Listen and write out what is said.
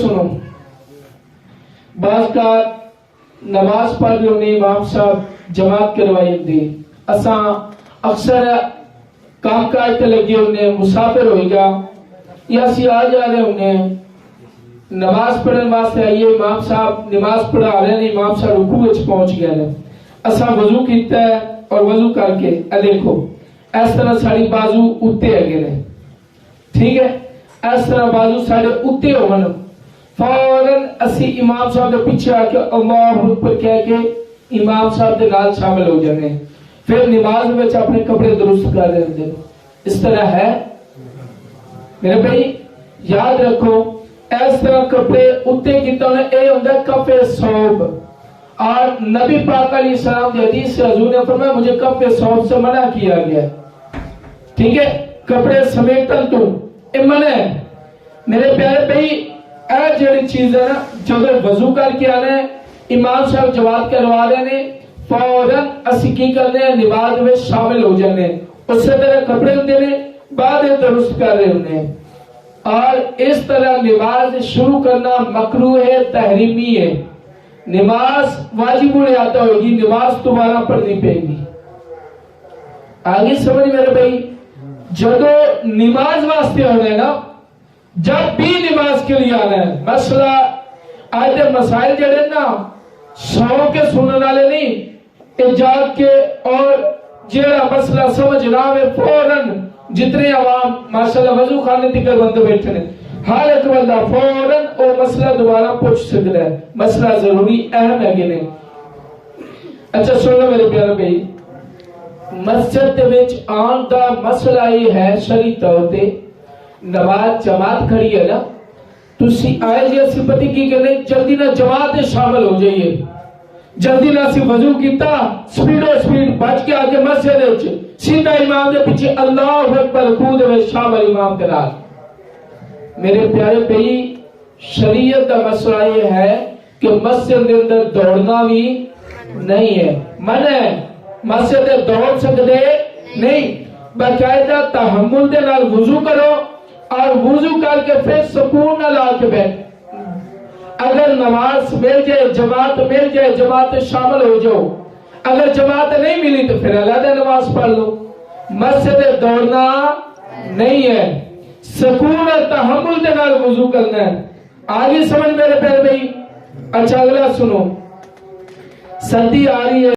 سنو، بعض کا نماز پڑھ رہے ہونے امام صاحب جماعت کروائی ہوندی، اساں اکثر کام کاج تے لگے ہونے، مسافر ہوئی گا یا اسی آ جا رہے ہونے، نماز پڑھنے واسطے آئیے، امام صاحب نماز پڑھا رہے ہیں، امام صاحب رکوع وچ پہنچ گئے ہیں، اساں وضو کیتا ہے اور وضو کر کے دیکھو اس طرح ساری بازو اتے اگے نے، ٹھیک ہے، اس طرح بازو سارے اتے ہون، فوراً اسی امام صاحب کے پیچھے آ کے اللہ اکبر کہہ کے امام صاحب کے نال شامل ہو جانے، پھر نماز میں اپنے کپڑے درست کر رہے ہیں۔ اس طرح ہے میرے بھائی، یاد رکھو اس طرح کپڑے اتے کیتا انہیں اے ہوندہ ہے کف صوب، اور نبی پاک علیہ السلام کی حدیث سے حضور نے فرمایا مجھے کف صوب سے منع کیا گیا، ٹھیک ہے، کپڑے سمیٹن تو منع ہے۔ میرے پیارے بھائی اے جڑی چیز ہے نا، جب وضو کر کے آنے امام صاحب جماعت کروا رہے ہیں، فوراً اسی کی کرنے ہیں نماز میں شامل ہو جانے، اس سے طرح کپڑے ہوتے ہیں بعد درست کر رہے ہونے، اور اس طرح نماز شروع کرنا مکروہ ہے، تحریمی ہے۔ نماز واجب الادا ہوگی، نماز دوبارہ پڑھنی پڑے گی۔ آگے سمجھ میرے بھائی، جدو نماز واسطے ہونا ہے نا، جب بھی نماز کے لیے آنا ہے، مسئلہ آئے مسائل جڑے نا سو کے سننے والے نہیں، ایجاد کے، اور جیڑا مسئلہ سمجھ رہا ہے فوراً جتنے عوام ماشاءاللہ وضو خانے تکر بندے بیٹھے ہیں، ہر ایک بندہ فوراً وہ مسئلہ دوبارہ پوچھ سکتا ہے، مسئلہ ضروری اہم ہے کہ نہیں۔ اچھا سنو میرے پیارے بھائی، مسجد وچ آن دا مسئلہ یہ ہے شرعی طور تے نماز جماعت کھڑی ہے نا، تسی آئے جی اسی پتی کی کہ نہیں جلدی نہ جماعت شامل ہو جائیے، جلدی نہ سی وضو کیتا سپیڈ بچ کے آگے مسجد وچ سیدھا امام دے پیچھے اللہ اکبر خود میں شامل امام کے نال۔ میرے پیارے بھائی شریعت کا مسئلہ یہ ہے کہ مسجد کے اندر دوڑنا بھی نہیں ہے، منع ہے، مسجد دوڑ سکتے نہیں، باقاعدہ تحمل دے نال وضو کرو اور وضو کر کے پھر سکون نہ لا کے بیٹھ، اگر نماز مل جائے جماعت مل جائے جماعت شامل ہو جاؤ، اگر جماعت نہیں ملی تو پھر علیحدہ نماز پڑھ لو، مسجد دوڑنا نہیں ہے، سکون اور تحمل دے نال وضو کرنا ہے۔ آگے سمجھ میرے پیارے بھائی۔ اچھا اگلا سنو، سردی آ رہی ہے،